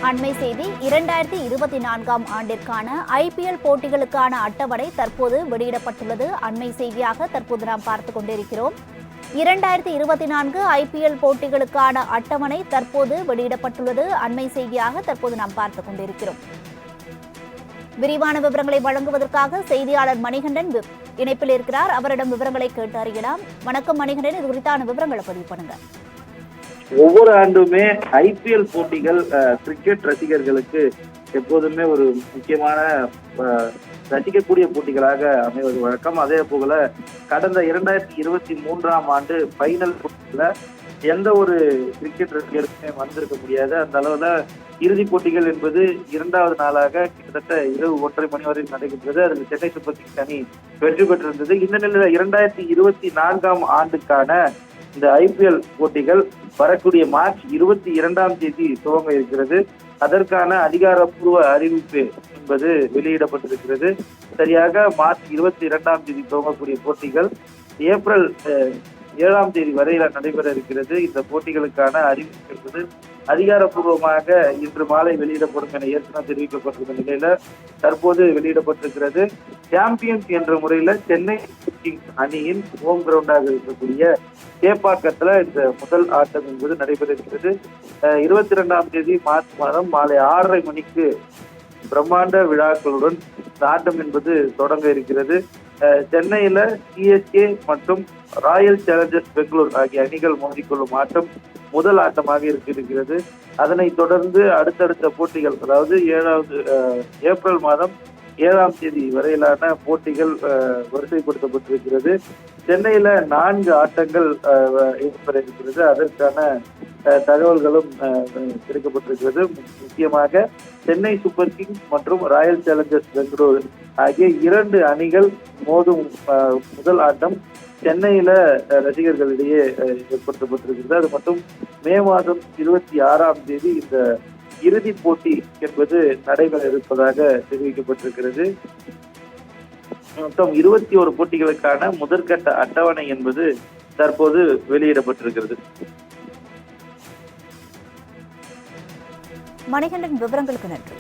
அண்மை செய்தி 2024ஆம் ஆண்டிற்கான IPL போட்டிகளுக்கான அட்டவணை தற்போது வெளியிடப்பட்டுள்ளது. அண்மை செய்தியாக தற்போது நாம் பார்த்துக் கொண்டிருக்கிறோம். 2024 IPL போட்டிகளுக்கான அட்டவணை தற்போது வெளியிடப்பட்டுள்ளது. அண்மை செய்தியாக தற்போது நாம் பார்த்துக் கொண்டிருக்கிறோம். விரிவான விவரங்களை வழங்குவதற்காக செய்தியாளர் மணிகண்டன் இணைப்பில் இருக்கிறார். அவரிடம் விவரங்களை கேட்டு அறியலாம். வணக்கம் மணிகண்டன், இது குறித்தான விவரங்களை பதிவு பண்ணுங்க. ஒவ்வொரு ஆண்டுமே IPL போட்டிகள் கிரிக்கெட் ரசிகர்களுக்கு எப்போதுமே ஒரு முக்கியமான ரசிக்கக்கூடிய போட்டிகளாக அமைவது வழக்கம். அதே போல கடந்த 2023ஆம் ஆண்டு ஃபைனல் போட்டியில எந்த ஒரு கிரிக்கெட் ரசிகருக்குமே வந்திருக்க முடியாது. அந்த அளவுல இறுதிப் போட்டிகள் என்பது இரண்டாவது நாளாக கிட்டத்தட்ட இரவு 1:30 மணி வரை நடைபெற்றது. அதில் சென்னை சூப்பர் கிங்ஸ் அணி வெற்றி பெற்றிருந்தது. இந்த நிலையில 2024ஆம் ஆண்டுக்கான இந்த IPL போட்டிகள் வரக்கூடிய மார்ச் 22ஆம் தேதி துவங்க இருக்கிறது. அதற்கான அதிகாரப்பூர்வ அறிவிப்பு என்பது வெளியிடப்பட்டிருக்கிறது. சரியாக மார்ச் 22ஆம் தேதி துவங்கக்கூடிய போட்டிகள் ஏப்ரல் 7ஆம் தேதி வரையில நடைபெற இருக்கிறது. இந்த போட்டிகளுக்கான அறிவிப்பு என்பது அதிகாரப்பூர்வமாக இன்று மாலை வெளியிடப்படும் என ஏற்கனவே தெரிவிக்கப்பட்டிருந்த நிலையில தற்போது வெளியிடப்பட்டிருக்கிறது. சாம்பியன்ஸ் என்ற முறையில சென்னை கிங்ஸ் அணியின் ஹோம் கிரவுண்டாக இருக்கக்கூடிய சேப்பாக்கத்துல இந்த முதல் ஆட்டம் என்பது நடைபெற இருக்கிறது. 22ஆம் தேதி மார்ச் மாதம் மாலை 6:30 மணிக்கு பிரம்மாண்ட விழாக்களுடன் இந்த ஆட்டம் என்பது தொடங்க இருக்கிறது. சென்னையில CSK மற்றும் ராயல் சேலஞ்சர்ஸ் பெங்களூர் ஆகிய அணிகள் மோதிக்கொள்ளும் ஆட்டம் முதல் ஆட்டமாக இருக்கிறது. அதனை தொடர்ந்து அடுத்தடுத்த போட்டிகள், அதாவது ஏப்ரல் மாதம் 7ஆம் தேதி வரையிலான போட்டிகள் வரிசைப்படுத்தப்பட்டிருக்கிறது. சென்னையில 4 ஆட்டங்கள் ஏற்பட இருக்கிறது. அதற்கான தகவல்களும் கிடைக்கப்பட்டிருக்கிறது. முக்கியமாக சென்னை சூப்பர் கிங்ஸ் மற்றும் ராயல் சேலஞ்சர்ஸ் பெங்களூர் ஆகிய 2 அணிகள் மோதும் முதல் ஆட்டம் சென்னையில ரசிகர்களிடையே ஏற்படுத்தப்பட்டிருக்கிறது. அது மட்டும் மே மாதம் 26ஆம் தேதி இந்த இறுதிப் போட்டி என்பது நடைபெற இருப்பதாக தெரிவிக்கப்பட்டிருக்கிறது. மொத்தம் 21 போட்டிகளுக்கான முதற்கட்ட அட்டவணை என்பது தற்போது வெளியிடப்பட்டிருக்கிறது. மணிகண்டன், விவரங்களுக்கு நன்றி.